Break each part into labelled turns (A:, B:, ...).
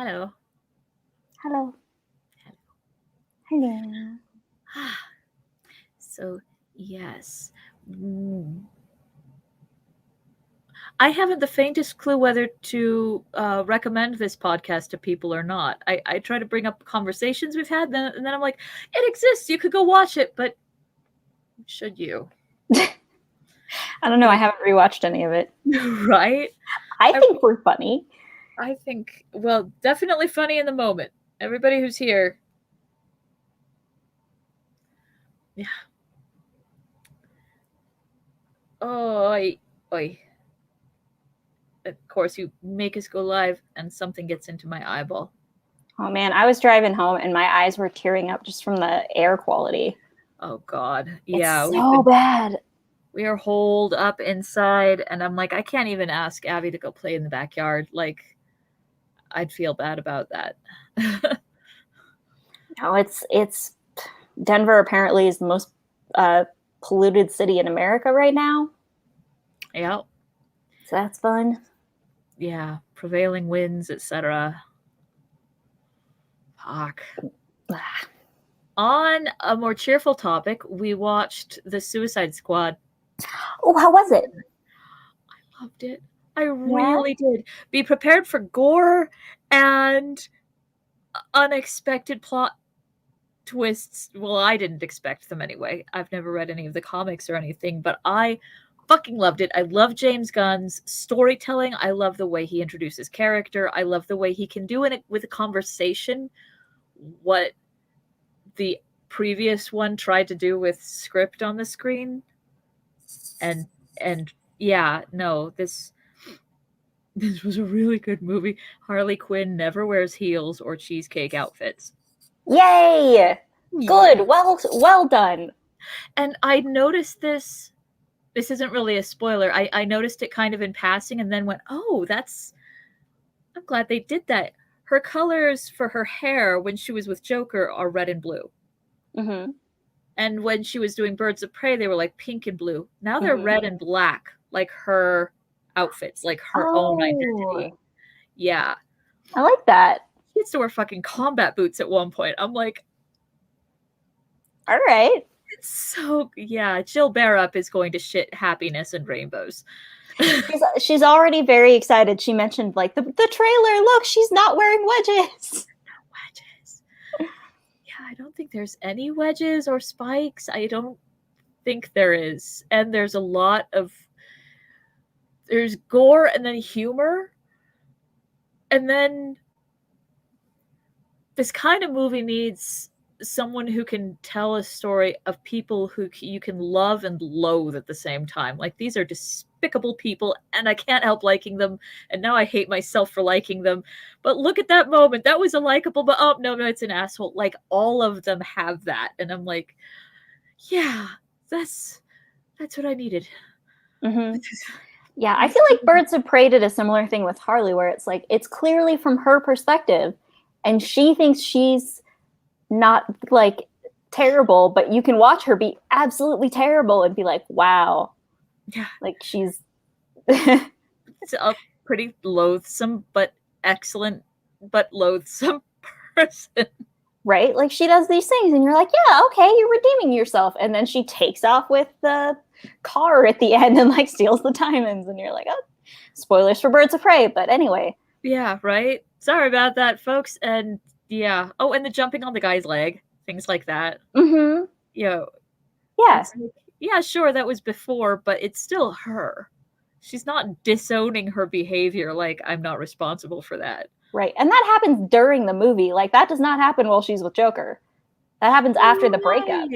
A: Hello.
B: Hello. Hello.
A: So, yes. Mm. I haven't the faintest clue whether to recommend this podcast to people or not. I try to bring up conversations we've had, and then I'm like, it exists. You could go watch it, but should you?
B: I don't know. I haven't rewatched any of it.
A: Right?
B: I think we're funny.
A: I think, well, definitely funny in the moment. Everybody who's here. Yeah. Oi. Oi. Of course, you make us go live and something gets into my eyeball.
B: Oh man, I was driving home and my eyes were tearing up just from the air quality.
A: Oh God. Yeah.
B: It's so bad.
A: We are holed up inside, and I'm like, I can't even ask Abby to go play in the backyard. Like, I'd feel bad about that.
B: No, it's Denver apparently is the most polluted city in America right now.
A: Yeah.
B: So that's fun.
A: Yeah. Prevailing winds, etc. Fuck. On a more cheerful topic, we watched The Suicide Squad.
B: Oh, how was it?
A: I loved it. I really did. Be prepared for gore and unexpected plot twists. Well, I didn't expect them anyway. I've never read any of the comics or anything, but I fucking loved it. I love James Gunn's storytelling. I love the way he introduces character. I love the way he can do it with a conversation what the previous one tried to do with script on the screen. And yeah, no, this was a really good movie. Harley Quinn never wears heels or cheesecake outfits.
B: Yay! Good. Well done.
A: And I noticed this isn't really a spoiler. I noticed it kind of in passing and then went, oh, I'm glad they did that. Her colors for her hair when she was with Joker are red and blue.
B: Mm-hmm.
A: And when she was doing Birds of Prey, they were like pink and blue. Now they're red and black, like her outfits, like her own identity. Yeah.
B: I like that.
A: She gets to wear fucking combat boots at one point. I'm like,
B: all right.
A: It's so, yeah, Jill Barup is going to shit happiness and rainbows.
B: She's already very excited. She mentioned like the trailer. Look, she's not wearing wedges.
A: No wedges. Yeah, I don't think there's any wedges or spikes. I don't think there is. And there's gore and then humor. And then this kind of movie needs someone who can tell a story of people who you can love and loathe at the same time. Like, these are despicable people and I can't help liking them, and now I hate myself for liking them. But look at that moment. That was a likable, but oh no, it's an asshole. Like, all of them have that, and I'm like, yeah, that's what I needed.
B: Mm-hmm. Yeah, I feel like Birds of Prey did a similar thing with Harley, where it's like it's clearly from her perspective and she thinks she's not like terrible, but you can watch her be absolutely terrible and be like, wow.
A: Yeah.
B: Like, she's
A: it's a pretty loathsome but excellent but loathsome person.
B: Right? Like, she does these things and you're like, yeah, okay, you're redeeming yourself. And then she takes off with the car at the end and like steals the diamonds and you're like, oh, spoilers for Birds of Prey. But anyway.
A: Yeah, right? Sorry about that, folks. And yeah. Oh, and the jumping on the guy's leg. Things like that.
B: Mm-hmm.
A: Yeah.
B: Yeah.
A: Yeah, sure, that was before, but it's still her. She's not disowning her behavior like I'm not responsible for that.
B: Right. And that happens during the movie. Like, that does not happen while she's with Joker. That happens after the breakup.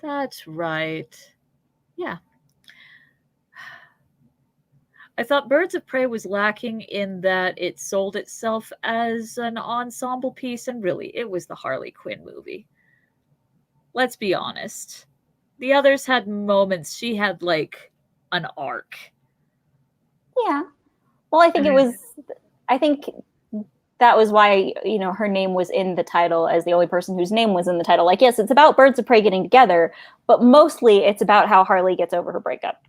A: That's right. Yeah. I thought Birds of Prey was lacking in that it sold itself as an ensemble piece, and really, it was the Harley Quinn movie. Let's be honest. The others had moments. She had, like, an arc.
B: Yeah. Well, I think that was why, her name was in the title as the only person whose name was in the title. Like, yes, it's about Birds of Prey getting together, but mostly it's about how Harley gets over her breakup.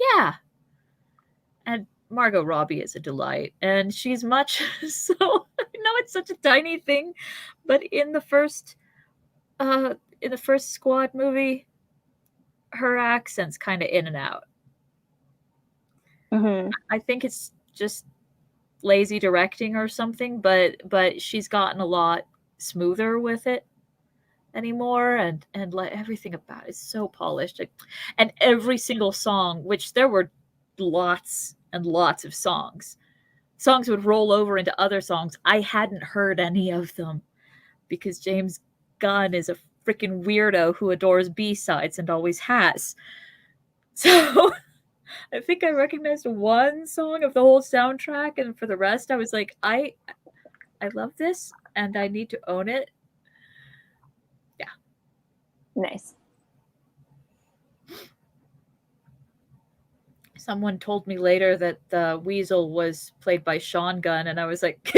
A: Yeah. And Margot Robbie is a delight, and she's much so it's such a tiny thing, but in the first Squad movie, her accent's kind of in and out.
B: Mm-hmm.
A: I think it's just lazy directing or something, but she's gotten a lot smoother with it anymore, and like everything about it is so polished, and every single song, which there were lots and lots of songs would roll over into other songs. I hadn't heard any of them because James Gunn is a freaking weirdo who adores B-sides and always has. So I think I recognized one song of the whole soundtrack, and for the rest I was like, I love this and I need to own it. Yeah.
B: Nice.
A: Someone told me later that the Weasel was played by Sean Gunn, and I was like,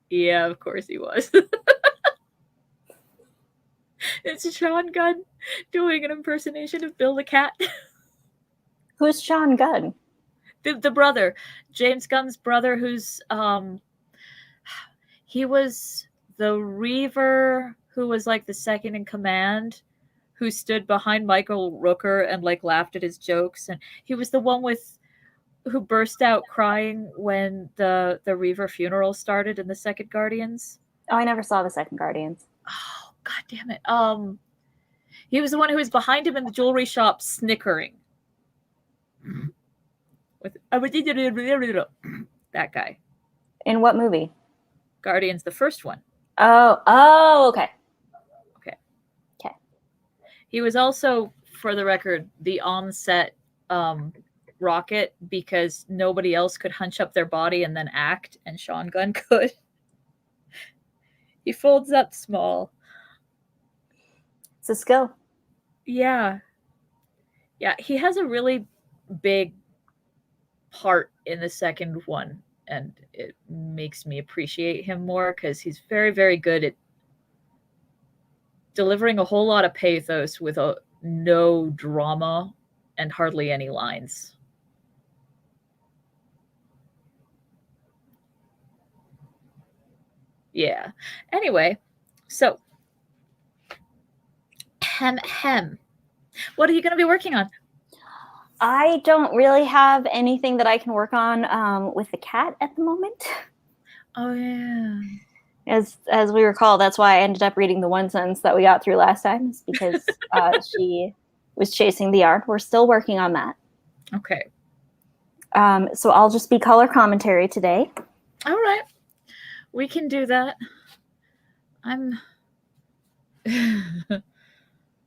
A: yeah, of course he was. It's Sean Gunn doing an impersonation of Bill the Cat.
B: Who's Sean Gunn?
A: The brother, James Gunn's brother, who's he was the Reaver who was like the second in command, who stood behind Michael Rooker and like laughed at his jokes, and he was the one who burst out crying when the Reaver funeral started in the second Guardians.
B: Oh, I never saw the second Guardians.
A: Oh, god damn it. He was the one who was behind him in the jewelry shop snickering. With that guy.
B: In what movie?
A: Guardians, the first one.
B: Oh, okay.
A: He was also, for the record, the on-set Rocket, because nobody else could hunch up their body and then act, and Sean Gunn could. He folds up small.
B: It's a skill.
A: Yeah. Yeah, he has a really big part in the second one, and it makes me appreciate him more because he's very, very good at delivering a whole lot of pathos with no drama and hardly any lines. Yeah. Anyway, so what are you going to be working on?
B: I don't really have anything that I can work on with the cat at the moment.
A: Oh yeah.
B: As we recall, that's why I ended up reading the one sentence that we got through last time, is because she was chasing the yard. We're still working on that.
A: Okay.
B: So I'll just be color commentary today.
A: All right. We can do that. I'm...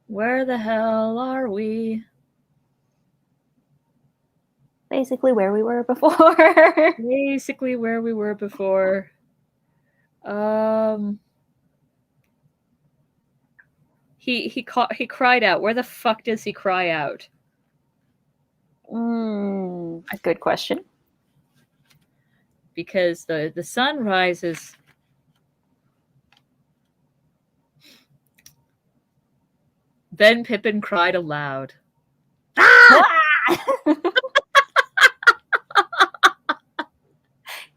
A: Where the hell are we?
B: Basically where we were before.
A: Basically where we were before. He cried out. Where the fuck does he cry out?
B: Good question.
A: Because the sun rises. Then Pippin cried aloud.
B: Ah!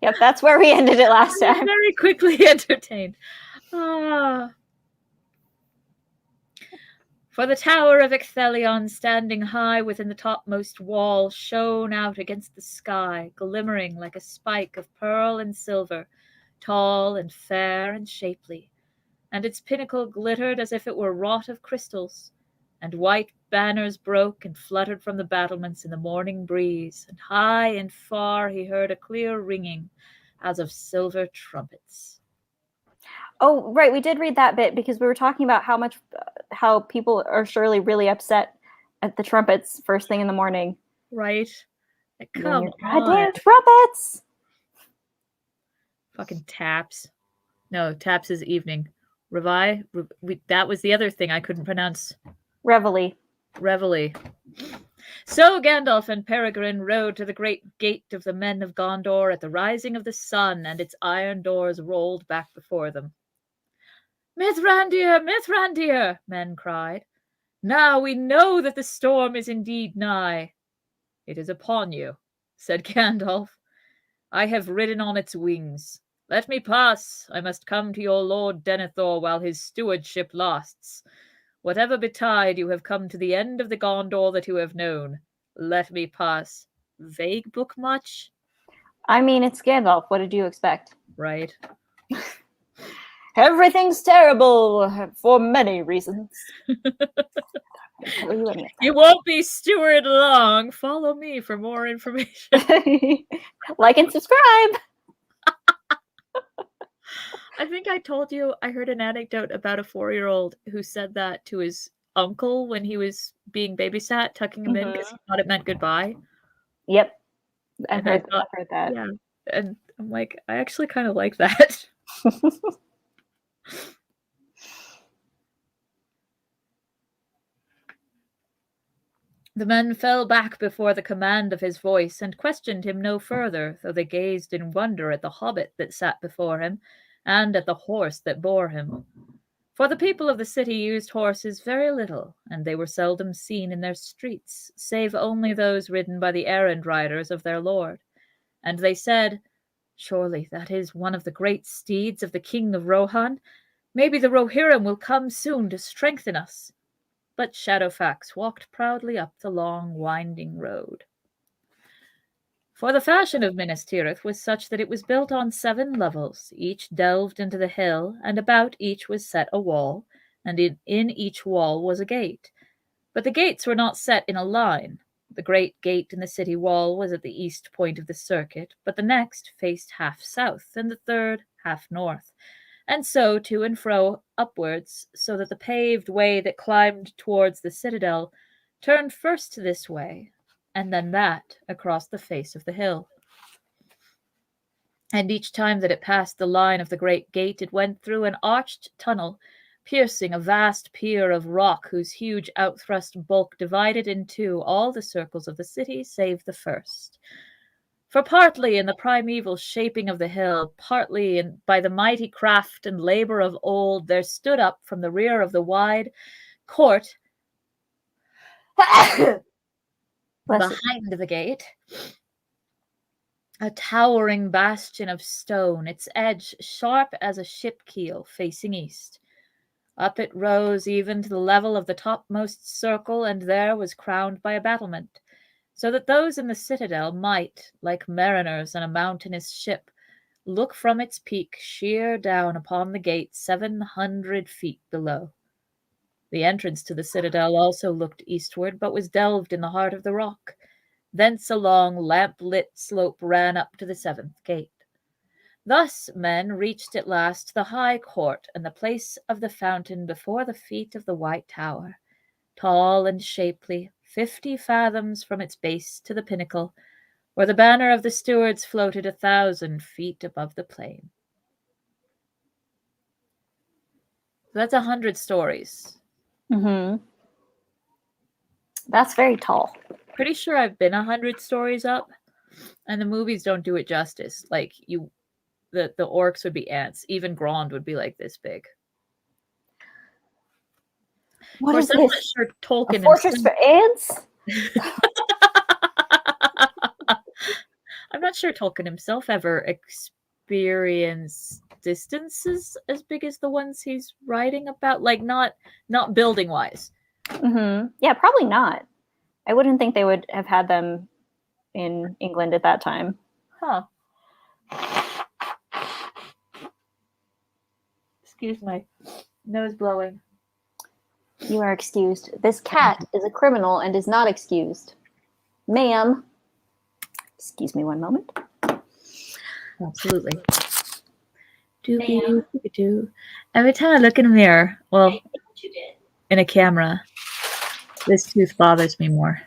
B: Yep, that's where we ended it last time.
A: Very quickly entertained. For the tower of Icthelion, standing high within the topmost wall, shone out against the sky, glimmering like a spike of pearl and silver, tall and fair and shapely, and its pinnacle glittered as if it were wrought of crystals, and white banners broke and fluttered from the battlements in the morning breeze, and high and far he heard a clear ringing as of silver trumpets.
B: Oh, right. We did read that bit because we were talking about how people are surely really upset at the trumpets first thing in the morning.
A: Right? Like, come on.
B: Goddamn trumpets!
A: Fucking taps. No, taps is evening. Revi? That was the other thing I couldn't pronounce.
B: Reveille.
A: So Gandalf and Peregrine rode to the great gate of the men of Gondor at the rising of the sun, and its iron doors rolled back before them. Mithrandir, Mithrandir, men cried. Now we know that the storm is indeed nigh. It is upon you, said Gandalf. I have ridden on its wings. Let me pass. I must come to your lord Denethor while his stewardship lasts. Whatever betide, you have come to the end of the Gondor that you have known. Let me pass. Vague book much?
B: I mean, it's Gandalf. What did you expect?
A: Right.
B: Everything's terrible for many reasons. I tell you anything.
A: You won't be steward long. Follow me for more information.
B: Like and subscribe.
A: I think I told you I heard an anecdote about a 4-year-old who said that to his uncle when he was being babysat, tucking him in because he thought it meant goodbye.
B: Yep. I've
A: And I
B: heard
A: thought,
B: that.
A: yeah. And I'm like, I actually kind of like that. The men fell back before the command of his voice and questioned him no further, though they gazed in wonder at the hobbit that sat before him and at the horse that bore him. For the people of the city used horses very little, and they were seldom seen in their streets, save only those ridden by the errand riders of their lord. And they said, "Surely that is one of the great steeds of the king of Rohan. Maybe the Rohirrim will come soon to strengthen us." But Shadowfax walked proudly up the long, winding road. For the fashion of Minas Tirith was such that it was built on 7 levels, each delved into the hill, and about each was set a wall, and in each wall was a gate. But the gates were not set in a line. The great gate in the city wall was at the east point of the circuit, but the next faced half south, and the third half north, and so to and fro upwards, so that the paved way that climbed towards the citadel turned first this way, and then that across the face of the hill. And each time that it passed the line of the great gate, it went through an arched tunnel, piercing a vast pier of rock whose huge outthrust bulk divided in two all the circles of the city save the first. For partly in the primeval shaping of the hill, partly by the mighty craft and labor of old, there stood up from the rear of the wide court behind the gate a towering bastion of stone, its edge sharp as a ship keel facing east. Up it rose even to the level of the topmost circle, and there was crowned by a battlement, so that those in the citadel might, like mariners on a mountainous ship, look from its peak sheer down upon the gate 700 feet below. The entrance to the citadel also looked eastward, but was delved in the heart of the rock. Thence a long lamp-lit slope ran up to the 7th gate. Thus men reached at last the high court and the place of the fountain before the feet of the White Tower, tall and shapely, 50 fathoms from its base to the pinnacle, where the banner of the stewards floated 1,000 feet above the plain. That's 100 stories.
B: Mm-hmm. That's very tall.
A: Pretty sure I've been 100 stories up, and the movies don't do it justice. Like, the orcs would be ants. Even Grond would be like this big.
B: What
A: Of
B: is
A: course, I'm
B: this?
A: not sure Tolkien.
B: A fortress for ants?
A: I'm not sure Tolkien himself ever experienced distances as big as the ones he's writing about, like not building wise.
B: Mm-hmm. Yeah, probably not. I wouldn't think they would have had them in England at that time.
A: Huh. Excuse my nose blowing.
B: You are excused. This cat is a criminal and is not excused. Ma'am. Excuse me one moment.
A: Absolutely. Do. Every time I look in a mirror, well, in a camera, this tooth bothers me more.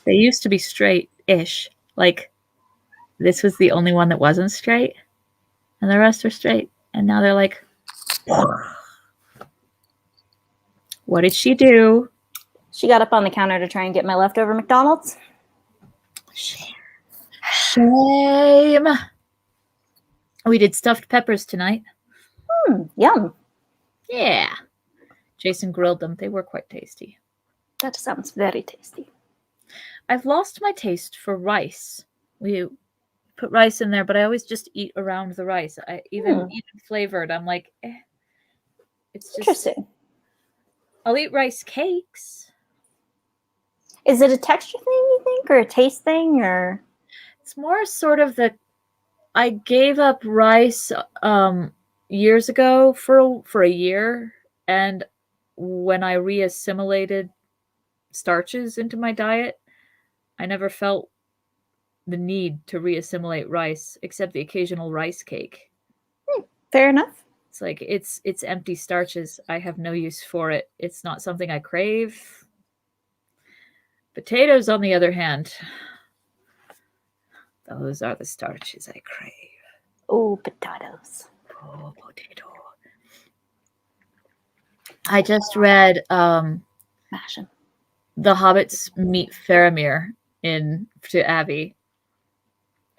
A: They used to be straight-ish. Like, this was the only one that wasn't straight, and the rest were straight. And now they're like, what did she do?
B: She got up on the counter to try and get my leftover McDonald's.
A: Shame. We did stuffed peppers tonight.
B: Yum.
A: Yeah. Jason grilled them. They were quite tasty.
B: That sounds very tasty.
A: I've lost my taste for rice. put rice in there, but I always just eat around the rice. Even flavored, I'm like, it's just
B: Interesting.
A: I'll eat rice cakes.
B: Is it a texture thing, you think, or a taste thing, or?
A: It's more sort of I gave up rice years ago for a year, and when I reassimilated starches into my diet, I never felt the need to reassimilate rice, except the occasional rice cake.
B: Fair enough.
A: It's like it's empty starches. I have no use for it. It's not something I crave. Potatoes, on the other hand, those are the starches I crave.
B: Oh, potatoes.
A: Oh, potato. I just read
B: Mash 'em.
A: The Hobbits meet Faramir to Abbey.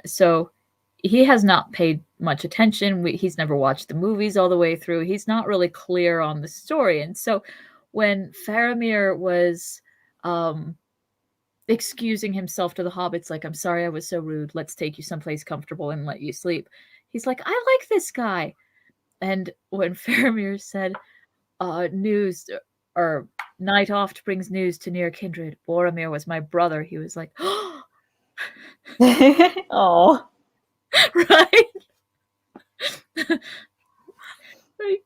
A: So he has not paid much attention. He's never watched the movies all the way through. He's not really clear on the story. And so when Faramir was excusing himself to the hobbits, like, I'm sorry I was so rude. Let's take you someplace comfortable and let you sleep. He's like, I like this guy. And when Faramir said, news or night oft brings news to near kindred, Boromir was my brother, he was like,
B: Oh.
A: Right? Like,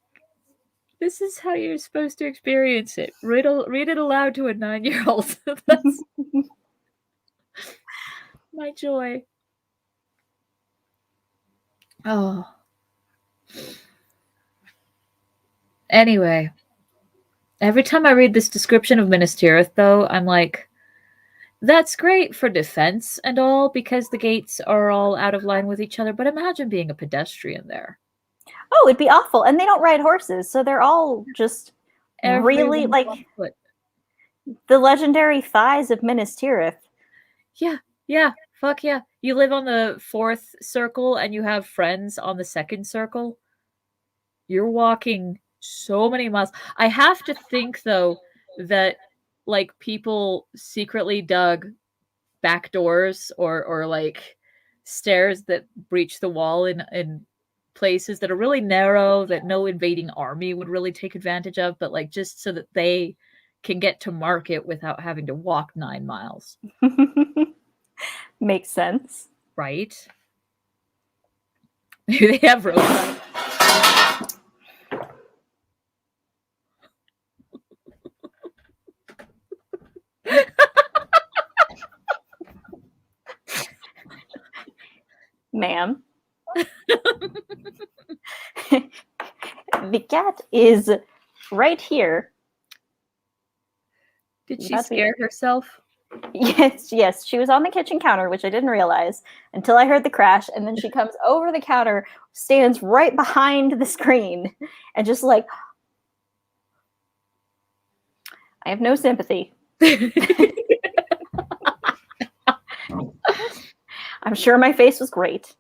A: this is how you're supposed to experience it. Read it aloud to a 9-year-old. That's my joy. Oh. Anyway, every time I read this description of Minas Tirith, though, I'm like, that's great for defense and all, because the gates are all out of line with each other, but imagine being a pedestrian there.
B: Oh, it'd be awful. And they don't ride horses, so they're all just really, like, the legendary thighs of Minas Tirith.
A: Yeah, fuck yeah. You live on the 4th circle and you have friends on the 2nd circle. You're walking so many miles. I have to think, though, that like people secretly dug back doors or like stairs that breach the wall in places that are really narrow that no invading army would really take advantage of, but like just so that they can get to market without having to walk 9 miles.
B: Makes sense.
A: Right? They have roads.
B: Ma'am. The cat is right here.
A: Did she scare herself?
B: Yes. She was on the kitchen counter, which I didn't realize until I heard the crash. And then she comes over the counter, stands right behind the screen, and just like, I have no sympathy. I'm sure my face was great.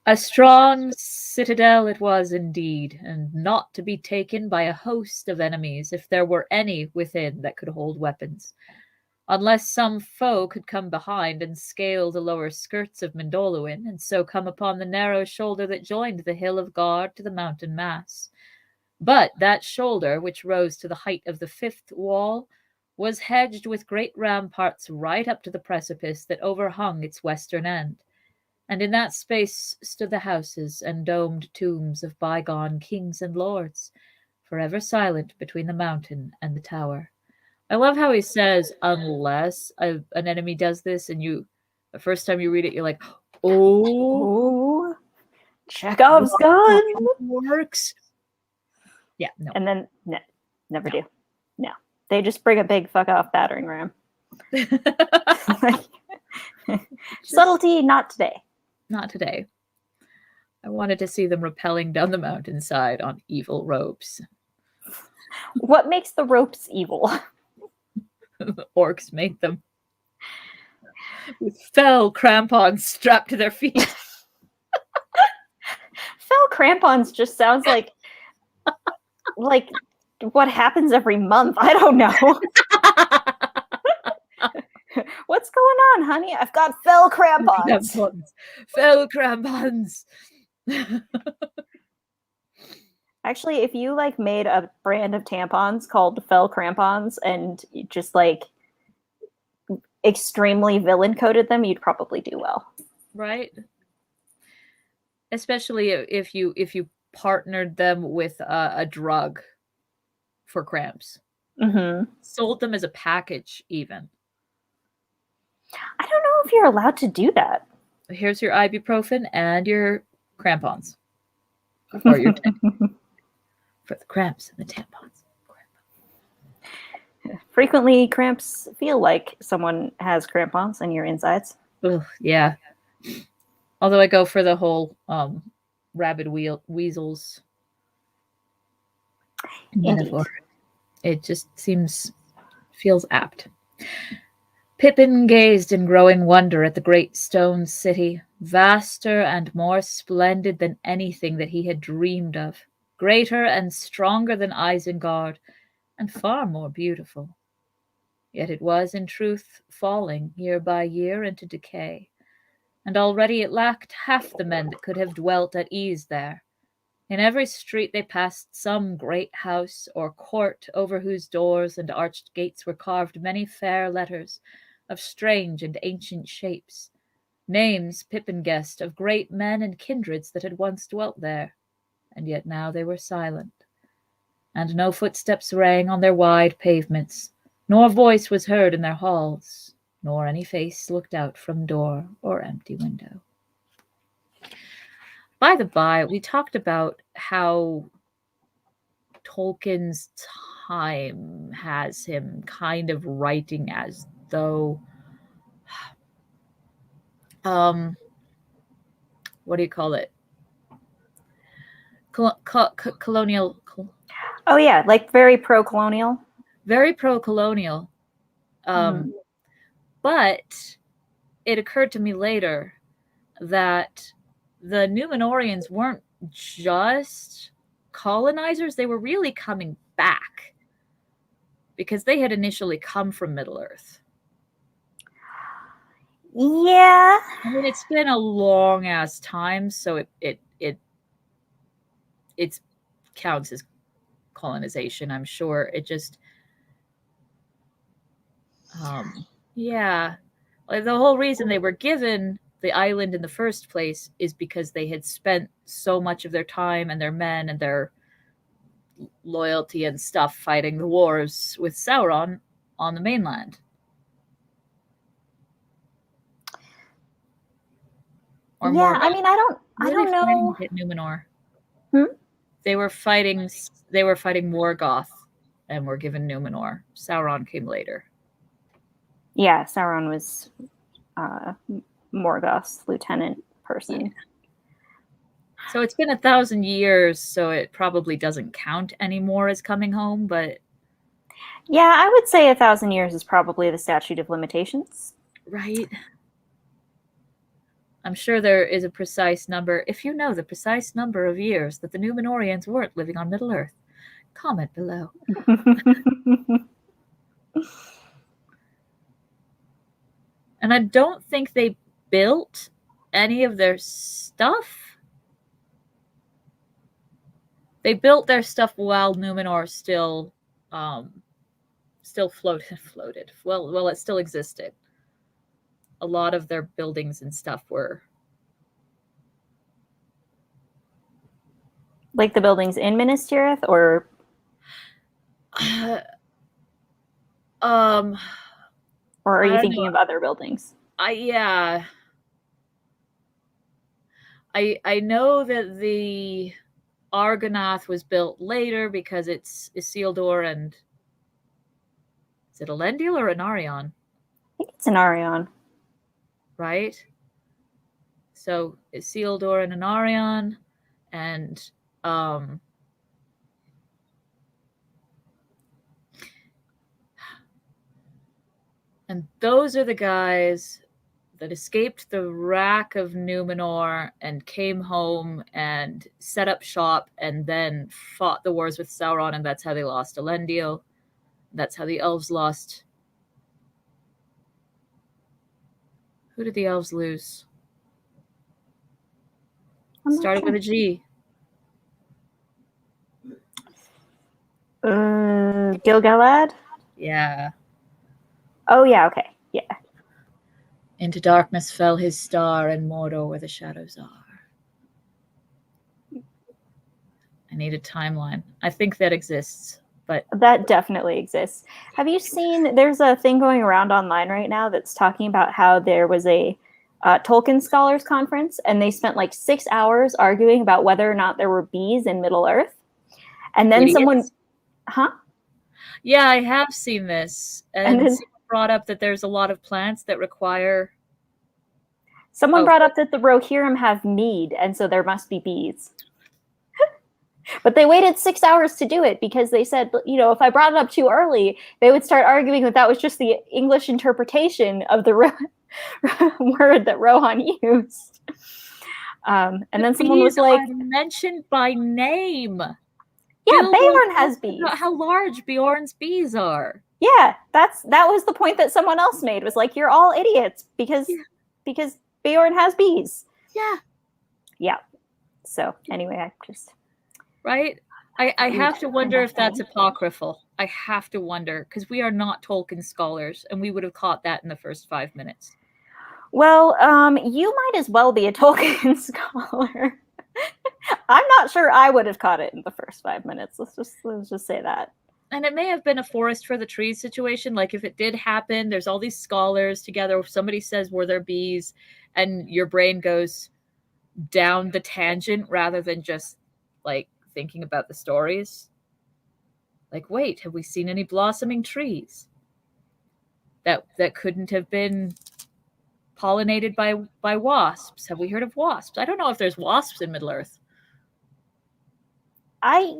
A: A strong citadel it was indeed, and not to be taken by a host of enemies, if there were any within that could hold weapons, unless some foe could come behind and scale the lower skirts of Mindoluin, and so come upon the narrow shoulder that joined the hill of Guard to the mountain mass. But that shoulder, which rose to the height of the 5th wall, was hedged with great ramparts right up to the precipice that overhung its western end. And in that space stood the houses and domed tombs of bygone kings and lords, forever silent between the mountain and the tower. I love how he says, unless an enemy does this, and the first time you read it, you're like, oh,
B: Chekhov's gun
A: works. Yeah, no.
B: And then, no, never do. No. They just bring a big fuck off battering ram. Subtlety, not today.
A: Not today. I wanted to see them rappelling down the mountainside on evil ropes.
B: What makes the ropes evil?
A: The orcs make them. With fell crampons strapped to their feet.
B: Fell crampons just sounds like what happens every month. I don't know. what's going on, honey? I've got fell crampons.
A: Fell crampons.
B: Actually, if you like made a brand of tampons called fell crampons and just like extremely villain coded them, you'd probably do well.
A: Right? Especially if you partnered them with a drug for cramps.
B: Mm-hmm.
A: Sold them as a package, even.
B: I don't know if you're allowed to do that.
A: Here's your ibuprofen and your crampons. Or your for the cramps and the tampons.
B: Frequently, cramps feel like someone has crampons in your insides.
A: Ugh, yeah. Although I go for the whole rabid weasels metaphor. It just feels apt. Pippin gazed in growing wonder at the great stone city, vaster and more splendid than anything that he had dreamed of, greater and stronger than Isengard, and far more beautiful. Yet it was, in truth, falling year by year into decay, and already it lacked half the men that could have dwelt at ease there. In every street they passed some great house or court over whose doors and arched gates were carved many fair letters of strange and ancient shapes, names, Pippin guessed, of great men and kindreds that had once dwelt there, and yet now they were silent, and no footsteps rang on their wide pavements, nor voice was heard in their halls, nor any face looked out from door or empty window. By the by, we talked about how Tolkien's time has him kind of writing as though what do you call it? Colonial.
B: Oh yeah, like very pro-colonial.
A: Very pro-colonial. But it occurred to me later that the Númenóreans weren't just colonizers, they were really coming back because they had initially come from Middle-earth.
B: Yeah.
A: I mean, it's been a long-ass time, so it counts as colonization, I'm sure. It just... yeah. Like, the whole reason they were given the island in the first place is because they had spent so much of their time and their men and their loyalty and stuff fighting the wars with Sauron on the mainland.
B: Or yeah, more, I mean, I don't know.
A: Hit Numenor. They were fighting Morgoth and were given Numenor. Sauron came later.
B: Yeah, Sauron was Morgoth's lieutenant person. Yeah.
A: So it's been 1,000 years, so it probably doesn't count anymore as coming home, but...
B: Yeah, I would say 1,000 years is probably the statute of limitations.
A: Right. I'm sure there is a precise number. If you know the precise number of years that the Númenóreans weren't living on Middle-earth, comment below. And I don't think they built any of their stuff. They built their stuff while Númenor still floated. Well, it still existed. A lot of their buildings and stuff were...
B: Like the buildings in Minas Tirith, or... or are you thinking of other buildings?
A: Yeah. I know that the Argonath was built later because it's Isildur and... Is it Elendil or Anarion?
B: I think it's Anarion.
A: Right? So Isildur and Anarion, and those are the guys that escaped the wrack of Númenor and came home and set up shop and then fought the wars with Sauron, and that's how they lost Elendil. That's how the elves lost Who did the elves lose?
B: Started
A: with a G.
B: Gil-galad?
A: Yeah.
B: Oh, yeah, okay. Yeah.
A: Into darkness fell his star, and Mordor where the shadows are. I need a timeline. I think that exists, but
B: that definitely exists. Have you seen? There's a thing going around online right now that's talking about how there was a Tolkien Scholars Conference, and they spent like 6 hours arguing about whether or not there were bees in Middle Earth. And then
A: idiots.
B: huh?
A: Yeah, I have seen this,
B: And then
A: someone brought up that there's a lot of plants that require.
B: Someone brought up that the Rohirrim have mead, and so there must be bees. But they waited 6 hours to do it because they said, you know, if I brought it up too early, they would start arguing that was just the English interpretation of the word that Rohan used. And then someone was like,
A: mentioned by name.
B: Yeah, Beorn has bees.
A: How large Bjorn's bees are.
B: Yeah, that was the point that someone else made. Was like, you're all idiots because Beorn has bees.
A: Yeah.
B: Yeah. So anyway, I just.
A: Right? I have to wonder if that's apocryphal. I have to wonder, because we are not Tolkien scholars, and we would have caught that in the first 5 minutes.
B: Well, you might as well be a Tolkien scholar. I'm not sure I would have caught it in the first 5 minutes. Let's just say that.
A: And it may have been a forest for the trees situation. Like if it did happen, there's all these scholars together. If somebody says, were there bees? And your brain goes down the tangent rather than just like thinking about the stories. Like, wait, have we seen any blossoming trees that couldn't have been pollinated by wasps? Have we heard of wasps? I don't know if there's wasps in Middle Earth.
B: I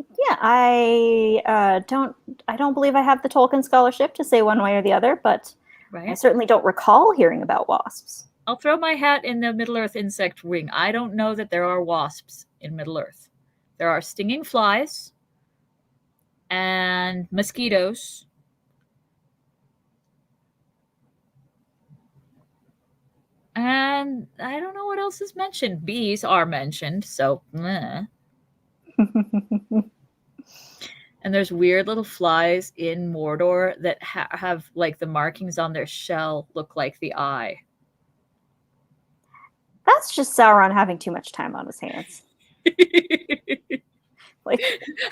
B: don't believe I have the Tolkien scholarship to say one way or the other, but I certainly don't recall hearing about wasps.
A: I'll throw my hat in the Middle Earth insect ring. I don't know that there are wasps in Middle Earth. There are stinging flies and mosquitoes. And I don't know what else is mentioned. Bees are mentioned, so meh. And there's weird little flies in Mordor that have like the markings on their shell look like the eye.
B: That's just Sauron having too much time on his hands.
A: Like,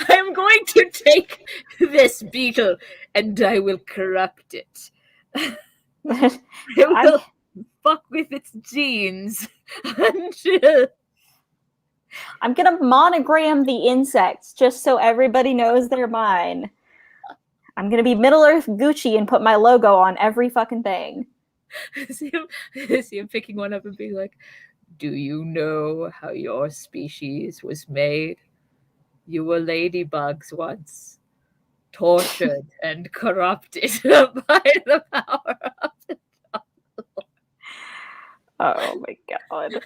A: I'm going to take this beetle and I will corrupt it. I will fuck with its genes until
B: I'm going to monogram the insects just so everybody knows they're mine. I'm going to be Middle Earth Gucci and put my logo on every fucking thing.
A: See him picking one up and being like, do you know how your species was made? You were ladybugs once, tortured and corrupted by the power of the Dark.
B: Oh my god.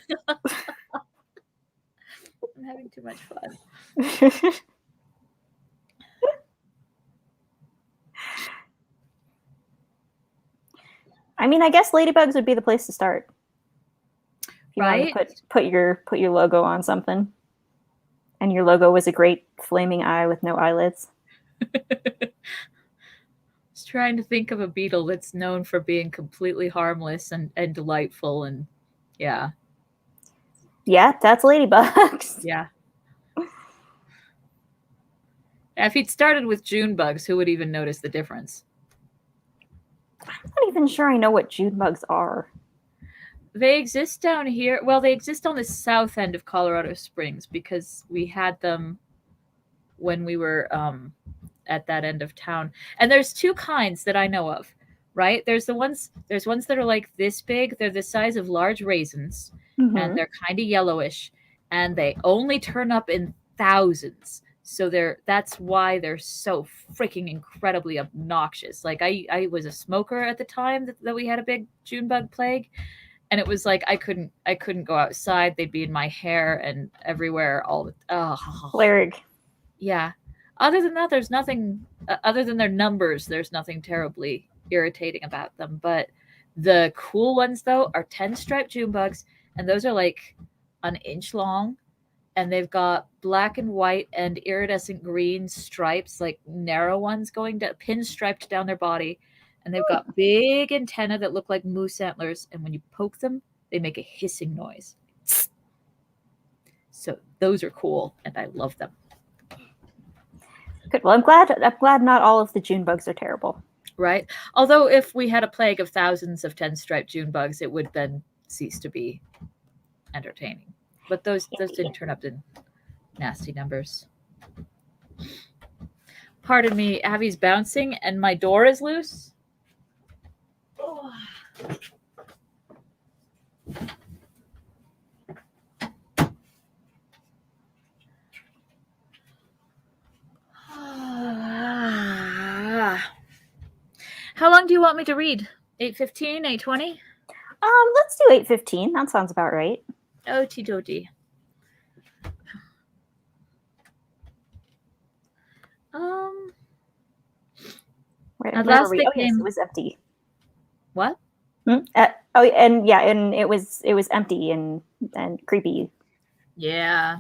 A: I'm having too much fun.
B: I mean, I guess ladybugs would be the place to start. If you
A: right?
B: Want to put your logo on something. And your logo was a great flaming eye with no eyelids.
A: Just trying to think of a beetle that's known for being completely harmless and delightful, and yeah.
B: Yeah, that's ladybugs.
A: Yeah. If he'd started with June bugs, who would even notice the difference?
B: I'm not even sure I know what June bugs are.
A: They exist down here. Well, they exist on the south end of Colorado Springs because we had them when we were at that end of town. And there's two kinds that I know of, right? There's ones that are like this big. They're the size of large raisins, and they're kind of yellowish, and they only turn up in thousands. So that's why they're so freaking incredibly obnoxious. Like I was a smoker at the time that we had a big June bug plague. And it was like I couldn't go outside. They'd be in my hair and everywhere all the
B: Flarig.
A: Yeah. Other than that, there's nothing other than their numbers. There's nothing terribly irritating about them. But The cool ones, though, are 10-striped June bugs, and those are like an inch long, and they've got black and white and iridescent green stripes, like narrow ones going down, pinstriped down their body, and they've got big antennae that look like moose antlers, and when you poke them, they make a hissing noise. So those are cool, and I love them.
B: Good. Well, I'm glad not all of the June bugs are terrible.
A: Right? Although if we had a plague of thousands of 10-striped June bugs, it would then cease to be entertaining. But those didn't turn up in nasty numbers. Pardon me, Abby's bouncing and my door is loose. Oh. How long do you want me to read? 8:15, 8:20?
B: Let's do 8:15. That sounds about right.
A: Okie dokie.
B: At last it was empty.
A: What?
B: And it was empty and creepy.
A: Yeah.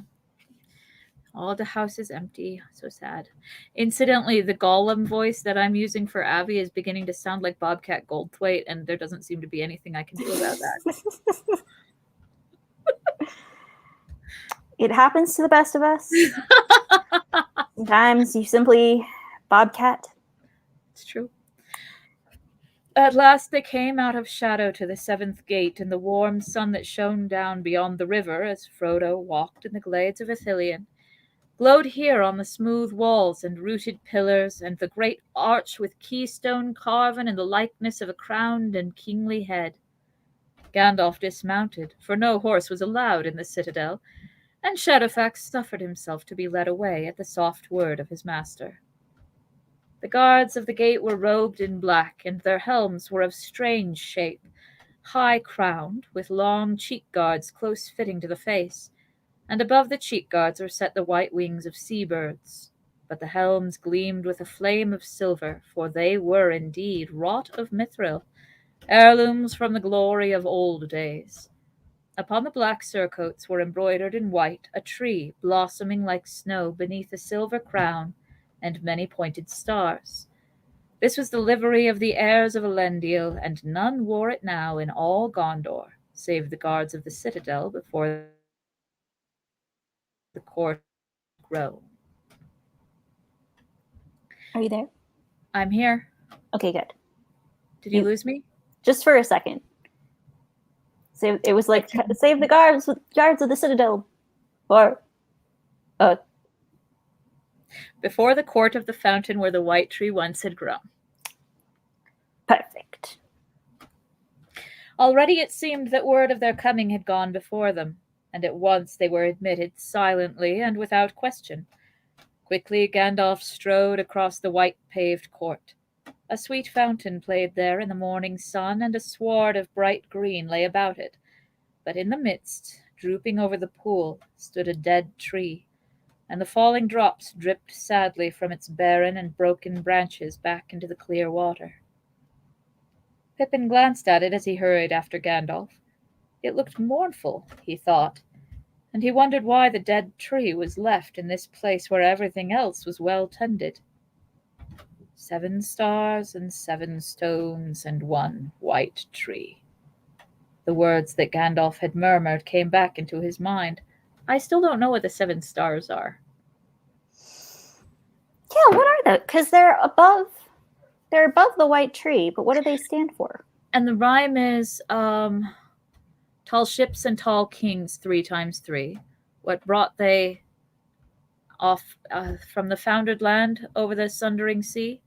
A: All the house is empty. So sad. Incidentally, the Gollum voice that I'm using for Abby is beginning to sound like Bobcat Goldthwait, and there doesn't seem to be anything I can do about that.
B: It happens to the best of us. Sometimes you simply Bobcat.
A: It's true. At last they came out of shadow to the 7th gate, and the warm sun that shone down beyond the river as Frodo walked in the glades of Ithilien glowed here on the smooth walls and rooted pillars, and the great arch with keystone carven in the likeness of a crowned and kingly head. Gandalf dismounted, for no horse was allowed in the citadel, and Shadowfax suffered himself to be led away at the soft word of his master. The guards of the gate were robed in black, and their helms were of strange shape, high-crowned, with long cheek guards close fitting to the face, and above the cheek guards were set the white wings of sea-birds. But the helms gleamed with a flame of silver, for they were indeed wrought of mithril, heirlooms from the glory of old days. Upon the black surcoats were embroidered in white a tree blossoming like snow beneath a silver crown and many pointed stars. This was the livery of the heirs of Elendil, and none wore it now in all Gondor, save the guards of the citadel before the court grow.
B: Are you there?
A: I'm here.
B: Okay, good.
A: Did you lose me?
B: Just for a second. So it was like, save the guards of the citadel. Or,
A: before the court of the fountain where the white tree once had grown.
B: Perfect.
A: Already it seemed that word of their coming had gone before them, and at once they were admitted silently and without question. Quickly Gandalf strode across the white-paved court. A sweet fountain played there in the morning sun, and a sward of bright green lay about it. But in the midst, drooping over the pool, stood a dead tree, and the falling drops dripped sadly from its barren and broken branches back into the clear water. Pippin glanced at it as he hurried after Gandalf. It looked mournful, he thought, and he wondered why the dead tree was left in this place where everything else was well tended. 7 stars and 7 stones and 1 white tree. The words that Gandalf had murmured came back into his mind. I still don't know what the 7 stars are.
B: Yeah, what are they? Because they're above the white tree, but what do they stand for?
A: And the rhyme is tall ships and tall kings 3 times 3. What brought they off from the foundered land over the sundering sea?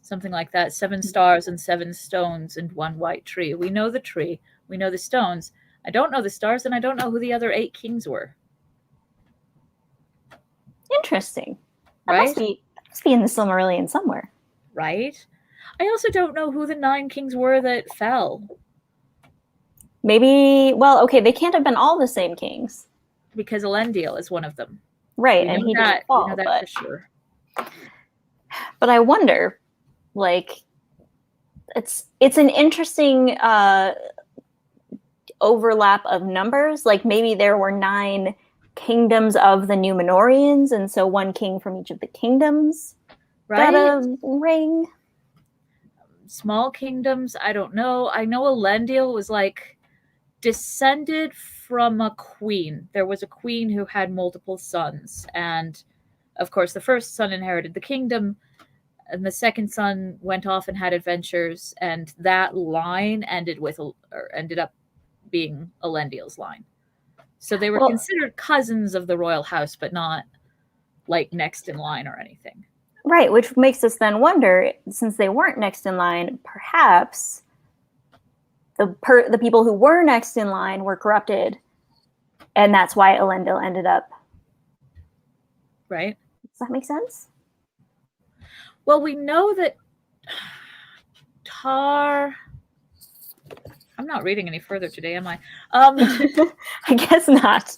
A: Something like that. 7 stars and 7 stones and 1 white tree. We know the tree. We know the stones. I don't know the stars, and I don't know who the other 8 kings were.
B: Interesting. That
A: Right?
B: must be in the Silmarillion somewhere.
A: Right? I also don't know who the 9 kings were that fell.
B: Maybe, well, okay, they can't have been all the same kings.
A: Because Elendil is one of them.
B: Right, and he didn't fall.
A: We know that for sure.
B: But I wonder, like, it's an interesting overlap of numbers. Like maybe there were 9 kingdoms of the Numenorians, and so one king from each of the kingdoms got a ring.
A: Small kingdoms, I don't know. I know Elendil was like descended from a queen. There was a queen who had multiple sons, and of course the first son inherited the kingdom, and the second son went off and had adventures, and that line ended up being Elendil's line. So they were considered cousins of the royal house, but not like next in line or anything.
B: Right, which makes us then wonder, since they weren't next in line, perhaps the people who were next in line were corrupted, and that's why Elendil ended up.
A: Right.
B: Does that make sense?
A: Well, we know that Tar... I'm not reading any further today, am I?
B: I guess not.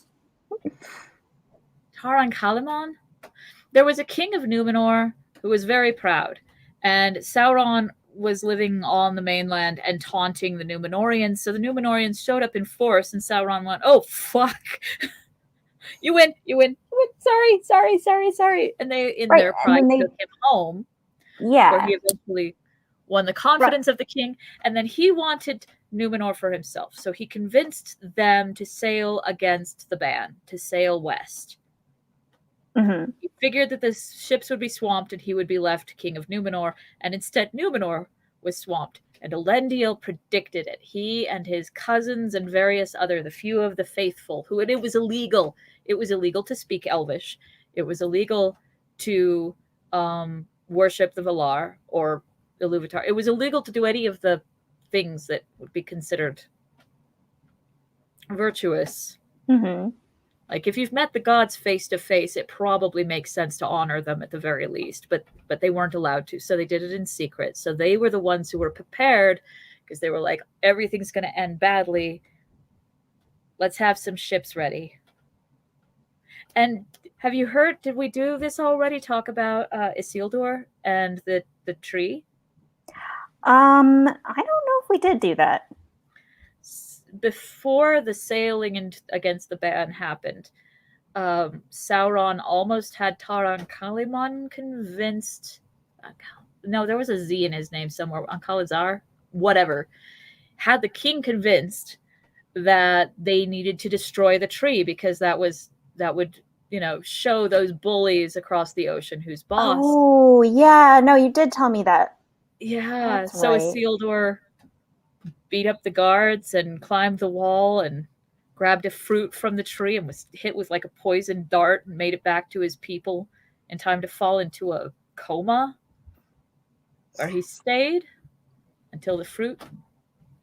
A: Tar-Ann-Kalaman? There was a king of Numenor who was very proud, and Sauron was living on the mainland and taunting the Numenorians, so the Numenorians showed up in force, and Sauron went, oh, fuck. You win. Sorry. And they, in their pride, took him home.
B: Yeah.
A: Where he eventually won the confidence of the king, and then he wanted Numenor for himself. So he convinced them to sail against the ban, to sail west.
B: Mm-hmm.
A: He figured that the ships would be swamped and he would be left king of Numenor, and instead Numenor was swamped. And Elendil predicted it. He and his cousins and various other, the few of the faithful, who it was illegal. It was illegal to speak Elvish. It was illegal to worship the Valar or Iluvatar. It was illegal to do any of the things that would be considered virtuous.
B: Mm-hmm.
A: Like if you've met the gods face to face, it probably makes sense to honor them at the very least, but they weren't allowed to, so they did it in secret. So they were the ones who were prepared, because they were like, everything's going to end badly. Let's have some ships ready. And have you heard, did we do this already, talk about Isildur and the tree?
B: I don't know if we did do that.
A: Before the sailing against the ban happened, Sauron almost had Tar-Ann-Kalaman convinced. No, there was a Z in his name somewhere. Ankalazar, whatever, had the king convinced that they needed to destroy the tree because that would show those bullies across the ocean who's boss.
B: Oh yeah, no, you did tell me that.
A: Yeah, that's so right. Isildur beat up the guards and climbed the wall and grabbed a fruit from the tree and was hit with like a poison dart and made it back to his people in time to fall into a coma, where he stayed until the fruit,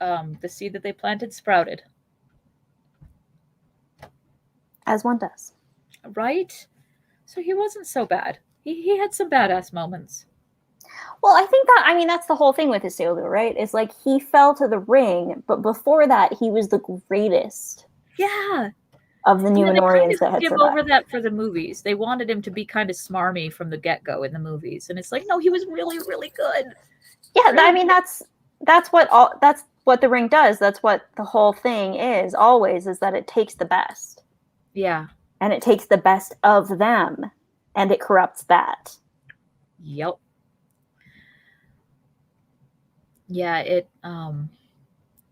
A: the seed that they planted, sprouted.
B: As one does.
A: Right? So he wasn't so bad. He had some badass moments.
B: Well, I think that's the whole thing with Isildur, right? It's like he fell to the ring, but before that, he was the greatest.
A: Yeah.
B: Of the Numenorians that had
A: give over that for the movies. They wanted him to be kind of smarmy from the get-go in the movies, and it's like, no, he was really, really good.
B: Yeah, really. I mean that's what the ring does. That's what the whole thing is. Always is that it takes the best.
A: Yeah.
B: And it takes the best of them, and it corrupts that.
A: Yep. Yeah,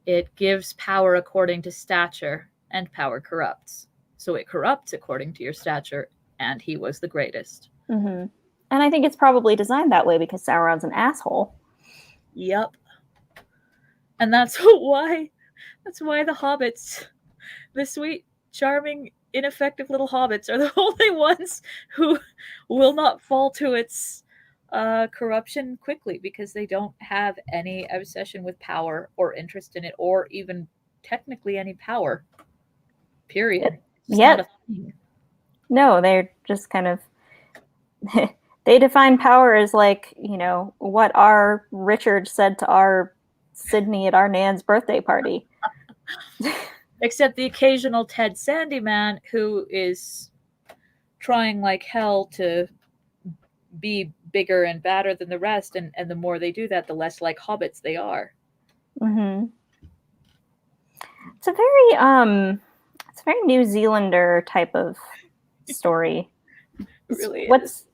A: it gives power according to stature, and power corrupts. So it corrupts according to your stature, and he was the greatest.
B: Mm-hmm. And I think it's probably designed that way because Sauron's an asshole.
A: Yep. And that's why the hobbits, the sweet, charming, ineffective little hobbits, are the only ones who will not fall to its corruption quickly, because they don't have any obsession with power or interest in it, or even technically any power. Period.
B: Yeah. No, they're just kind of they define power as like, what our Richard said to our Sydney at our Nan's birthday party.
A: Except the occasional Ted Sandyman who is trying like hell to be bigger and badder than the rest, and the more they do that, the less like hobbits they are.
B: Mm-hmm. It's a very New Zealander type of story.
A: It really
B: What's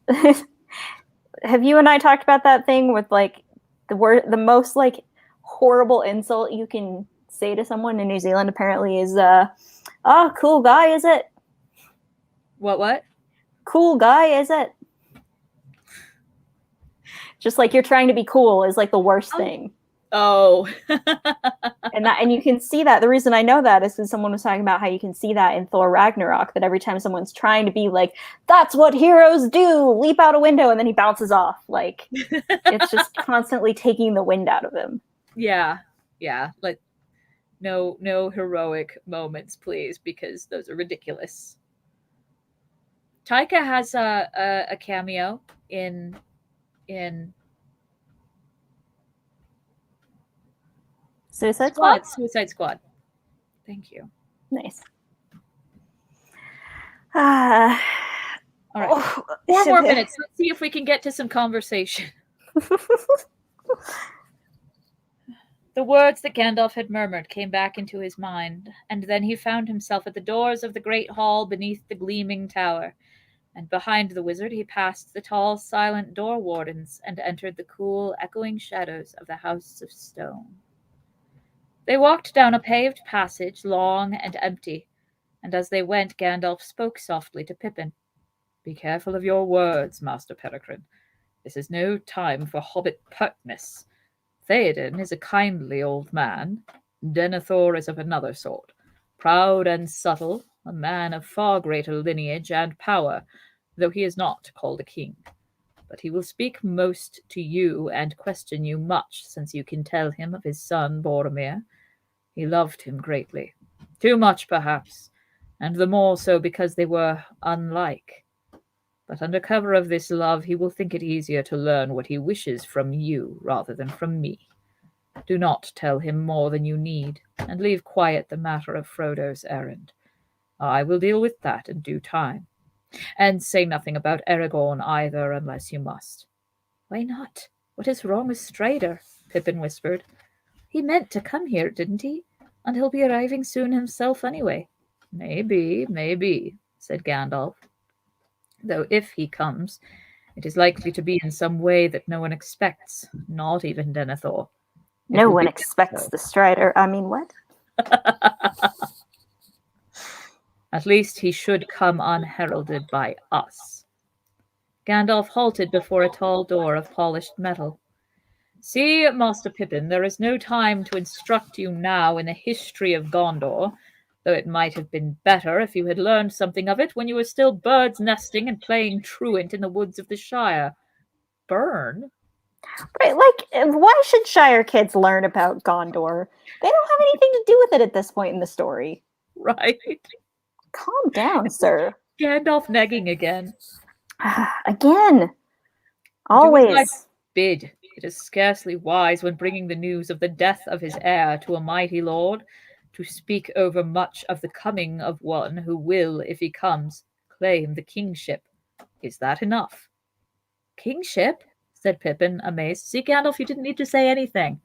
B: have you and I talked about that thing with like the most like horrible insult you can say to someone in New Zealand apparently is oh, cool guy, is it?
A: What?
B: Cool guy, is it? Just like you're trying to be cool is like the worst thing.
A: Oh.
B: And you can see that. The reason I know that is because someone was talking about how you can see that in Thor Ragnarok, that every time someone's trying to be like, that's what heroes do, leap out a window, and then he bounces off. Like, it's just constantly taking the wind out of him.
A: Yeah. Like, no heroic moments, please, because those are ridiculous. Taika has a cameo in
B: Suicide Squad?
A: Suicide Squad. Thank you.
B: Nice.
A: All right. 4 more minutes. Let's see if we can get to some conversation. The words that Gandalf had murmured came back into his mind, and then he found himself at the doors of the great hall beneath the gleaming tower, and behind the wizard he passed the tall, silent door wardens and entered the cool, echoing shadows of the House of Stone. They walked down a paved passage, long and empty, and as they went, Gandalf spoke softly to Pippin. "Be careful of your words, Master Peregrine. This is no time for hobbit pertness. Theoden is a kindly old man. Denethor is of another sort, proud and subtle, a man of far greater lineage and power, though he is not called a king. But he will speak most to you and question you much, since you can tell him of his son Boromir. He loved him greatly. Too much, perhaps, and the more so because they were unlike. But under cover of this love, he will think it easier to learn what he wishes from you rather than from me. Do not tell him more than you need, and leave quiet the matter of Frodo's errand. I will deal with that in due time. And say nothing about Aragorn either, unless you must." "Why not? What is wrong with Strider?" Pippin whispered. "He meant to come here, didn't he? And he'll be arriving soon himself anyway." Maybe, said Gandalf. "Though if he comes, it is likely to be in some way that no one expects, not even Denethor.
B: No one expects the Strider. I mean, what?
A: At least he should come unheralded by us." Gandalf halted before a tall door of polished metal. "See, Master Pippin, there is no time to instruct you now in the history of Gondor, though it might have been better if you had learned something of it when you were still birds nesting and playing truant in the woods of the Shire. Burn?
B: Right, like, why should Shire kids learn about Gondor? They don't have anything to do with it at this point in the story.
A: Right?
B: Calm down, sir.
A: Gandalf negging again.
B: Again. Always.
A: Do as I bid. It is scarcely wise when bringing the news of the death of his heir to a mighty lord to speak over much of the coming of one who will, if he comes, claim the kingship. Is that enough?" "Kingship?" said Pippin, amazed. "See, Gandalf, you didn't need to say anything."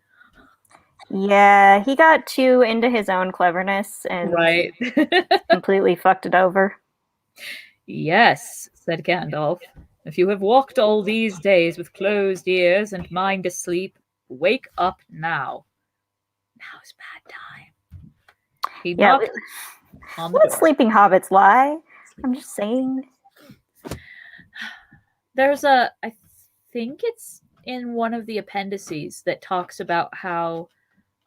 B: Yeah, he got too into his own cleverness and
A: Right.
B: completely fucked it over.
A: "Yes," said Gandalf. "If you have walked all these days with closed ears and mind asleep, wake up now. Now's bad time." He knocked on the
B: Let
A: door.
B: sleeping hobbits lie. I'm just saying.
A: There's I think it's in one of the appendices that talks about how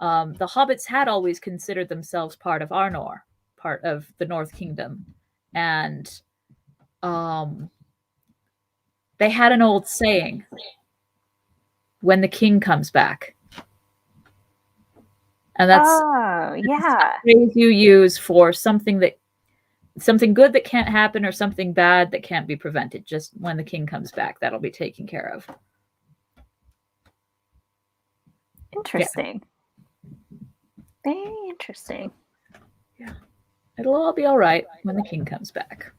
A: the hobbits had always considered themselves part of Arnor, part of the North Kingdom. And they had an old saying, "When the king comes back." And that's
B: a
A: phrase you use for something good that can't happen or something bad that can't be prevented. Just when the king comes back, that'll be taken care of.
B: Interesting. Yeah. Very interesting.
A: Yeah. It'll all be all right when the king comes back.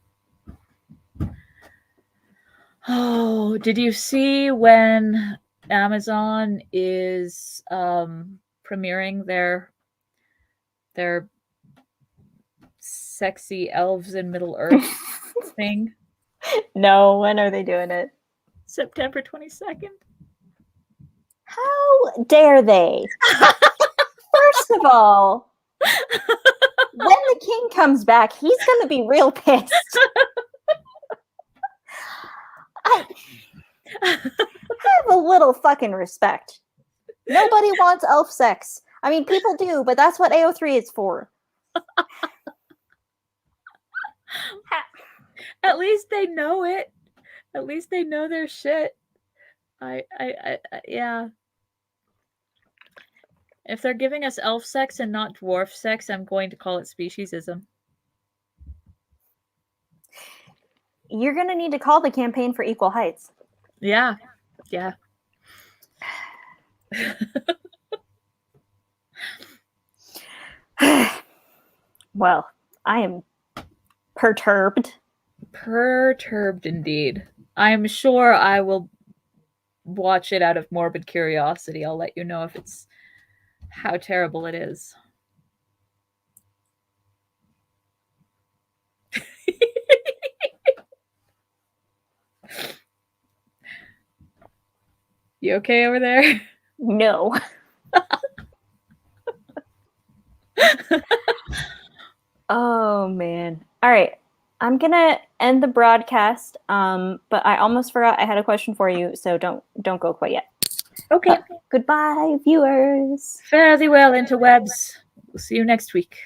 A: Oh, did you see when Amazon is premiering their sexy elves in Middle Earth thing?
B: No, when are they doing it?
A: September 22nd.
B: How dare they? First of all, when the king comes back, he's going to be real pissed. I have a little fucking respect. Nobody wants elf sex. I mean, people do, but that's what AO3 is for.
A: At least they know it. At least they know their shit. Yeah. If they're giving us elf sex and not dwarf sex, I'm going to call it speciesism.
B: You're going to need to call the campaign for equal heights.
A: Yeah. Yeah.
B: Well, I am perturbed.
A: Perturbed indeed. I'm sure I will watch it out of morbid curiosity. I'll let you know if it's how terrible it is. You okay over there?
B: No. Oh, man. All right. I'm going to end the broadcast, but I almost forgot I had a question for you, so don't go quite yet.
A: Okay.
B: Goodbye, viewers.
A: Fare thee well, interwebs. We'll see you next week.